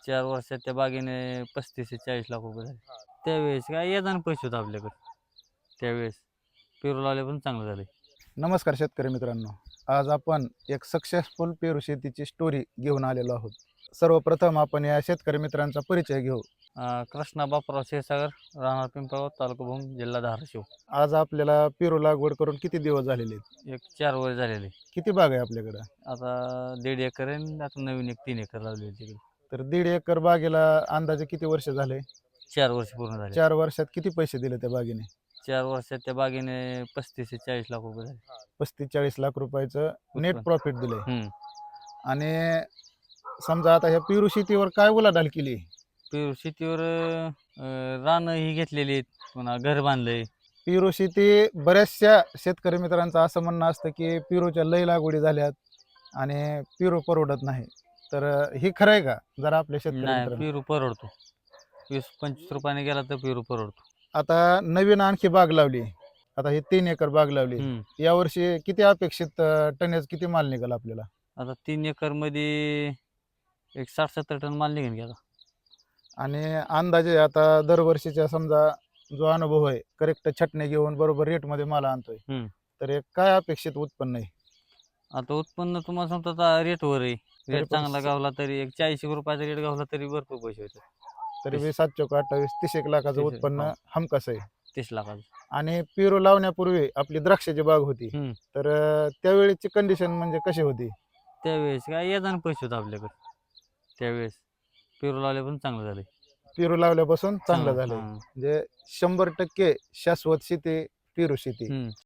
4 वर्षात त्या बागेने 35 ते 40 लाख रुपये झाले. त्यावेळेस काय येताना पैसे होते आपल्याकडे. त्यावेळेस पेरू लावले पण चांगलं झाले. नमस्कार शेतकरी मित्रांनो. आज आपण एक सक्सेसफुल पेरू शेतीची स्टोरी घेऊन आलेलो आहोत. सर्वप्रथम आपण या शेतकरी मित्रांचा परिचय घेऊ. कृष्णा बापराव क्षीरसागर, राहणार पिंपळगाव, तालुका भूम, जिल्हा धाराशिव. आज आपल्याला पेरू लागवड करून किती दिवस झालेले आहेत? एक 4 वर्ष झालेले. किती बाग आहे आपल्याकडं? आता 1.5 एकर आहे आणि आता नवीन एक 3 एकर लावली आहे तिकडे. तर 1.5 एकर बागेला अंदाजे किती वर्ष झाले? 4 वर्ष पूर्ण झाले. 4 वर्षात किती पैसे दिले त्या बागेने? 4 वर्षात त्या बागेने 35 ते 40 लाख रुपये झाले. 35-40 लाख रुपयाचं नेट उत्पन्न. प्रॉफिट दिलंय. हम्म. आणि समजा आता ह्या पेरू शेतीवर काय उलाढाल केली? पेरू शेतीवर रानं ही घेतलेली आहेत, पुन्हा घर बांधलंय. पेरू शेती बऱ्याचशा शेतकरी मित्रांचं असं म्हणणं असतं की पेरूच्या लय लागवडी झाल्यात आणि पेरू परवडत नाही. तर हे खरं आहे का? जरा आपल्या शेतकरी नाही, मित्रांनो. पेरू परवडतो. 20-25 रुपयाने गेला तर पेरू परवडतो. आता नवीन आणखी बाग लावली. आता ही 3 एकर बाग लावली. यावर्षी किती अपेक्षित टनेज किती माल निघाला आपल्याला? आता 3 एकर मध्ये एक 60-70 टन माल निघेल की आता. आणि अंदाजे आता दरवर्षीचा समजा जो अनुभव आहे, करेक्ट छटणी घेऊन बरोबर रेटमध्ये माल आणतोय. तर एक काय अपेक्षित उत्पन्न आहे? आता उत्पन्न तुम्हाला सांगतो आता रेटवर आहे. तरी रेट पण चांगला गावला तरी एक 40 रुपयाचा रेट गावला तरी भरपूर पैसे होते. तरी 7-28-30 लाखाचं 30 उत्पन्न हो. हमखास आहे. 30 लाखाचं. आणि पेरू लावण्यापूर्वी आपली द्राक्षाची बाग होती. तर त्यावेळेची कंडिशन म्हणजे कशी होती? त्यावेळेस काय येताना पैसे होते आपल्याकडे. त्यावेळेस पेरू लावले पण चांगलं झाले. पेरू लावल्यापासून चांगलं चांगलं, झालंय. हां. म्हणजे 100% शाश्वत शेती पेरू शेती.